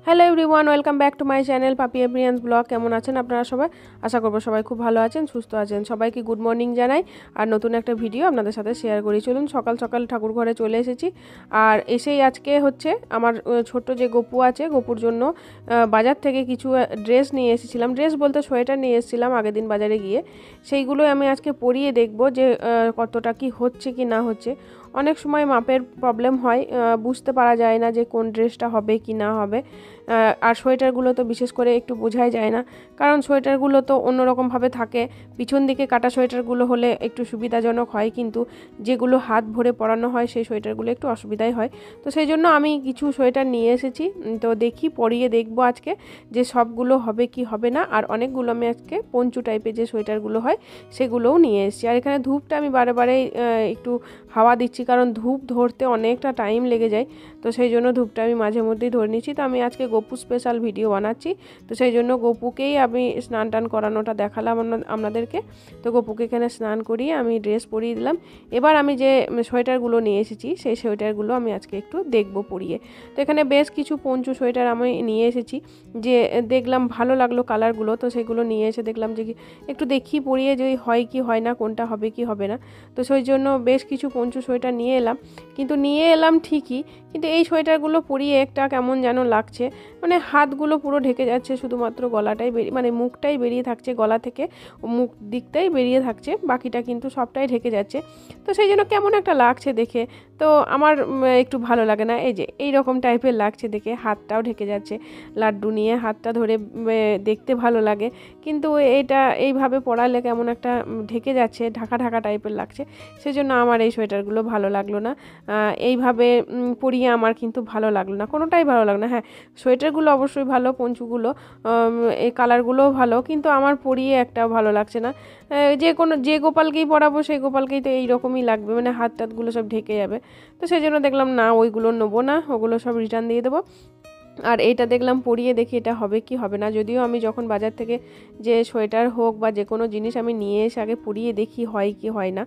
Hello everyone, welcome back to my channel পাপি এভরিয়ান্স blog. কেমন আছেন আপনারা সবাই? আশা করবো সবাই খুব ভালো আছেন, সুস্থ আছেন। সবাইকে গুড মর্নিং জানাই আর নতুন একটা ভিডিও আপনাদের সাথে শেয়ার করি। চলুন সকাল সকাল ঠাকুর ঘরে চলে এসেছি। আর এসেই আজকে হচ্ছে আমার ছোট্ট যে গপু আছে, গপুর জন্য বাজার থেকে কিছু ড্রেস নিয়ে এসেছিলাম। ড্রেস বলতে সোয়েটার নিয়ে এসেছিলাম আগের দিন বাজারে গিয়ে। সেইগুলোই আমি আজকে পরিয়ে দেখব যে কতটা কি হচ্ছে কি না হচ্ছে। অনেক সময় মাপের প্রবলেম হয়, বুঝতে পারা যায় না যে কোন ড্রেসটা হবে কি না হবে। আর সোয়েটারগুলো তো বিশেষ করে একটু বোঝাই যায় না, কারণ সোয়েটারগুলো তো অন্যরকমভাবে থাকে। পিছন দিকে কাটা সোয়েটারগুলো হলে একটু সুবিধাজনক হয়, কিন্তু যেগুলো হাত ভরে পরানো হয় সেই সোয়েটারগুলো একটু অসুবিধাই হয়। তো সেই জন্য আমি কিছু সোয়েটার নিয়ে এসেছি। তো দেখি পরিয়ে দেখবো আজকে যে সবগুলো হবে কি হবে না। আর অনেকগুলো আমি আজকে পঞ্চু টাইপের যে সোয়েটারগুলো হয় সেগুলোও নিয়ে এসেছি। আর এখানে ধূপটা আমি বারে বারে একটু হাওয়া দিচ্ছি, কারণ ধূপ ধরতে অনেকটা টাইম লেগে যায়। তো সেই জন্য ধূপটা আমি মাঝে মধ্যেই ধরে নিচ্ছি। তো আমি আজকে গপু স্পেশাল ভিডিও বানাচ্ছি, তো সেই জন্য গপুকেই আমি স্নান টান করানোটা দেখালাম আপনাদেরকে। তো গপুকে এখানে স্নান করিয়ে আমি ড্রেস পরিয়ে দিলাম। এবার আমি যে সোয়েটারগুলো নিয়ে এসেছি সেই সোয়েটারগুলো আমি আজকে একটু দেখবো পরিয়ে। তো এখানে বেশ কিছু পঞ্চু সোয়েটার আমি নিয়ে এসেছি, যে দেখলাম ভালো লাগলো কালারগুলো, তো সেগুলো নিয়ে এসে দেখলাম যে একটু দেখি পরিয়ে যে হয় কি হয় না, কোনটা হবে কি হবে না। তো সেই জন্য বেশ কিছু পঞ্চু সোয়েটার নিয়ে এলাম ঠিকই, কিন্তু এই সোয়েটারগুলো পরিয়ে একটা কেমন যেন লাগছে। মানে হাতগুলো পুরো ঢেকে যাচ্ছে, শুধুমাত্র গলাটাই মানে মুখটাই বেরিয়ে থাকছে, গলা থেকে মুখ দিকটাই বেরিয়ে থাকছে, বাকিটা কিন্তু সবটাই ঢেকে যাচ্ছে। তো সেই জন্য কেমন একটা লাগছে দেখে, তো আমার একটু ভালো লাগে না। এই যে এই রকম টাইপের লাগছে দেখে, হাতটাও ঢেকে যাচ্ছে। লাড্ডু নিয়ে হাতটা ধরে দেখতে ভালো লাগে, কিন্তু এটা এইভাবে পরালে কেমন একটা ঢেকে যাচ্ছে, ঢাকা ঢাকা টাইপের লাগছে। সেজন্য আমার এই সোয়েটারগুলো ভালো লাগলো না। এইভাবে পরিয়ে আমার কিন্তু ভালো লাগলো না, কোনোটাই ভালো লাগলো না। হ্যাঁ, সোয়েটারগুলো অবশ্যই ভালো, পঞ্চুগুলো এই কালারগুলোও ভালো, কিন্তু আমার পরিয়ে একটাও ভালো লাগছে না। যে গোপালকেই পরাবো সেই গোপালকেই তো এইরকমই লাগবে, মানে হাত টাতগুলো সব ঢেকে যাবে। তো সেই জন্য দেখলাম না, ওইগুলো নেবো না, ওগুলো সব রিটার্ন দিয়ে দেবো। আর এইটা দেখলাম পরিয়ে দেখি এটা হবে কি হবে না। যদিও আমি যখন বাজার থেকে যে সোয়েটার হোক বা যে কোনো জিনিস আমি নিয়ে এসে আগে পরিয়ে দেখি হয় কি হয় না,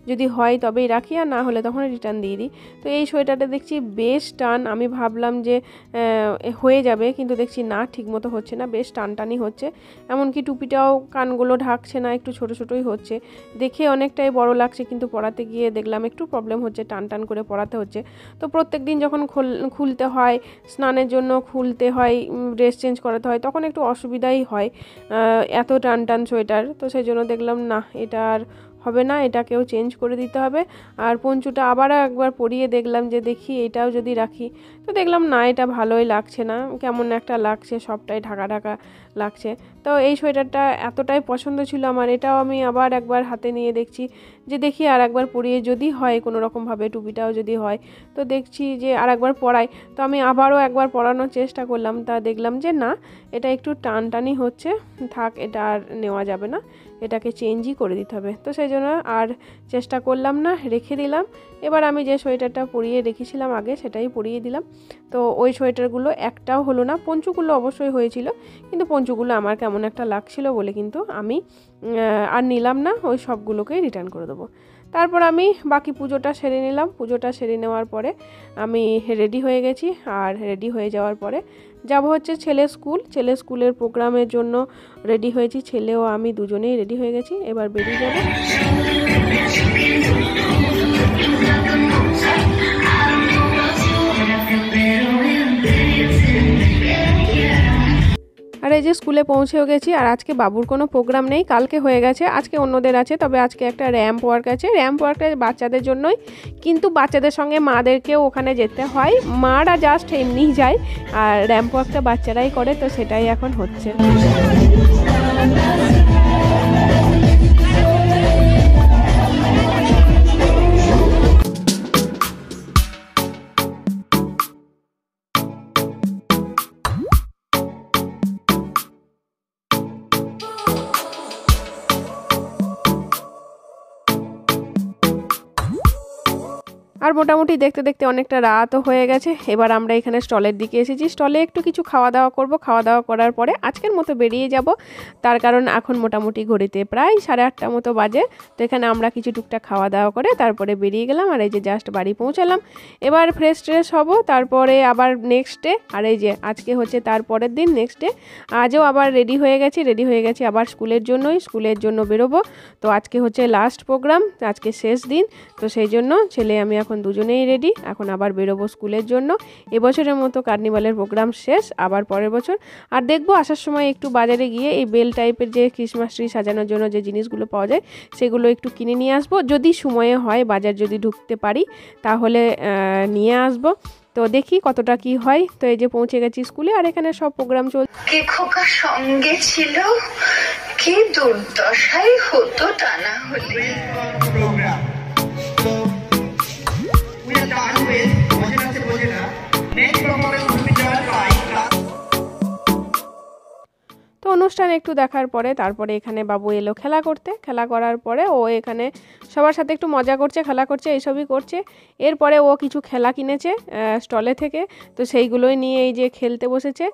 যদি হয় তবেই রাখি, আর না হলে তখন রিটার্ন দিয়ে দিই। তো এই সোয়েটারটা দেখছি বেশ টান, আমি ভাবলাম যে হয়ে যাবে, কিন্তু দেখছি না, ঠিকমতো হচ্ছে না, বেশ টানটানি হচ্ছে। এমনকি টুপিটাও কানগুলো ঢাকছে না, একটু ছোট ছোটোই হচ্ছে। দেখে অনেকটাই বড় লাগছে, কিন্তু পরাতে গিয়ে দেখলাম একটু প্রবলেম হচ্ছে, টান টান করে পরাতে হচ্ছে। তো প্রত্যেক দিন যখন খুলতে হয়, স্নানের জন্য খুলতে হয়, ড্রেস চেঞ্জ করাতে হয়, তখন একটু অসুবিধাই হয় এত টান টান সোয়েটার। তো সেই জন্য দেখলাম না, এটা আর হবে না, এটাকেও চেঞ্জ করে দিতে হবে। আর পঞ্চুটা আবারও একবার পরিয়ে দেখলাম যে দেখি এটাও যদি রাখি। তো দেখলাম না, এটা ভালোই লাগছে না, কেমন একটা লাগছে, সবটাই ঢাকা ঢাকা লাগছে। তো এই সোয়েটারটা এতটাই পছন্দ ছিল আমার, এটাও আমি আবার একবার হাতে নিয়ে দেখছি যে দেখি আর একবার পরিয়ে যদি হয় কোনো রকমভাবে, টুপিটাও যদি হয়, তো দেখছি যে আর একবার পরাই। তো আমি আবারও একবার পরানোর চেষ্টা করলাম, তা দেখলাম যে না, এটা একটু টানটানি হচ্ছে, থাক, এটা আর নেওয়া যাবে না, এটাকে চেঞ্জই করে দিতে হবে। তো সেই জন্য আর চেষ্টা করলাম না, রেখে দিলাম। এবার আমি যে সোয়েটারটা পরিয়ে রেখেছিলাম আগে সেটাই পরিয়ে দিলাম। তো ওই সোয়েটারগুলো একটাও হলো না, পঞ্চুগুলো অবশ্যই হয়েছিল, কিন্তু পঞ্চুগুলো আমার কেমন একটা লাগছিল বলে কিন্তু আমি আর নিলাম না, ওই সবগুলোকেই রিটার্ন করে দেবো। তারপর আমি বাকি পুজোটা সেরে নিলাম। পুজোটা সেরে নেওয়ার পরে আমি রেডি হয়ে গেছি, আর রেডি হয়ে যাওয়ার পরে যাব হচ্ছে ছেলের স্কুলের প্রোগ্রামের জন্য রেডি হয়েছি। ছেলেও আমি দুজনেই রেডি হয়ে গেছি, এবার বেরিয়ে যাব। আর এই যে স্কুলে পৌঁছেও গেছি। আর আজকে বাবুর কোনো প্রোগ্রাম নেই, কালকে হয়ে গেছে, আজকে অন্যদের আছে। তবে আজকে একটা র্যাম্প ওয়ার্ক আছে, র্যাম্প ওয়ার্কটা বাচ্চাদের জন্যই, কিন্তু বাচ্চাদের সঙ্গে মাদেরকেও ওখানে যেতে হয়, মারা জাস্ট এমনিই যায়, আর র্যাম্প ওয়ার্কটা বাচ্চারাই করে, তো সেটাই এখন হচ্ছে। আর মোটামুটি দেখতে দেখতে অনেকটা রাতও হয়ে গেছে। এবার আমরা এখানে স্টলের দিকে এসেছি, স্টলে একটু কিছু খাওয়া দাওয়া করব। খাওয়া দাওয়া করার পরে আজকের মতো বেরিয়ে যাব, তার কারণ এখন মোটামুটি ঘড়িতে প্রায় 8:30 মতো বাজে। তো এখানে আমরা কিছু টুকটাক খাওয়া দাওয়া করে তারপরে বেরিয়ে গেলাম। আর এই যে জাস্ট বাড়ি পৌঁছালাম, এবার ফ্রেশ ট্রেশ হব, তারপরে আবার নেক্সট ডে। আর এই যে আজকে হচ্ছে তারপরের দিন, নেক্সট ডে। আজও আবার রেডি হয়ে গেছি আবার স্কুলের জন্য বেরোবো। তো আজকে হচ্ছে লাস্ট প্রোগ্রাম, আজকে শেষ দিন। তো সেই জন্য ছেলে আমি এখন দুজনেই রেডি, এখন আবার বেরোবো স্কুলের জন্য। এবছরের মতো কার্নিভালের প্রোগ্রাম শেষ, আবার পরের বছর। আর দেখবো আসার সময় একটু বাজারে গিয়ে এই বেল টাইপের যে ক্রিসমাস ট্রি সাজানোর জন্য যে জিনিসগুলো পাওয়া যায় সেগুলো একটু কিনে নিয়ে আসবো, যদি সময়ে হয়, বাজার যদি ঢুকতে পারি তাহলে নিয়ে আসবো। তো দেখি কতটা কি হয়। তো এই যে পৌঁছে গেছি স্কুলে, আর এখানে সব প্রোগ্রাম চলছে। কে খোকা সঙ্গে ছিল, কি দুর্দশাই হতো তা না হলে। তো অনুষ্ঠান একটু দেখার পরে তারপরে এখানে বাবু এলো খেলা করতে। খেলা করার পরে ও এখানে সবার সাথে একটু মজা করছে, খেলা করছে, এইসবই করছে। এরপরে ও কিছু খেলা কিনেছে স্টলে থেকে, তো সেইগুলোই নিয়ে এই যে খেলতে বসেছে।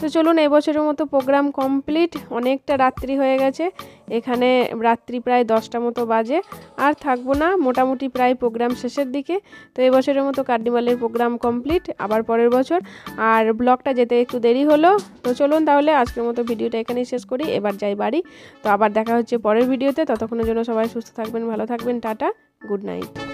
তো চলুন, এবছরের মতো প্রোগ্রাম কমপ্লিট। অনেকটা রাত্রি হয়ে গেছে, এখানে রাত্রি প্রায় 10টা মতো বাজে। আর থাকবো না, মোটামুটি প্রায় প্রোগ্রাম শেষের দিকে। তো এবছরের মতো কার্নিভালের প্রোগ্রাম কমপ্লিট, আবার পরের বছর। আর ব্লগটা যেতে একটু দেরি হলো। তো চলুন তাহলে আজকের মতো ভিডিওটা এখানেই শেষ করি, এবার যাই বাড়ি। তো আবার দেখা হচ্ছে পরের ভিডিওতে, ততক্ষণের জন্য সবাই সুস্থ থাকবেন, ভালো থাকবেন, টাটা, গুড নাইট।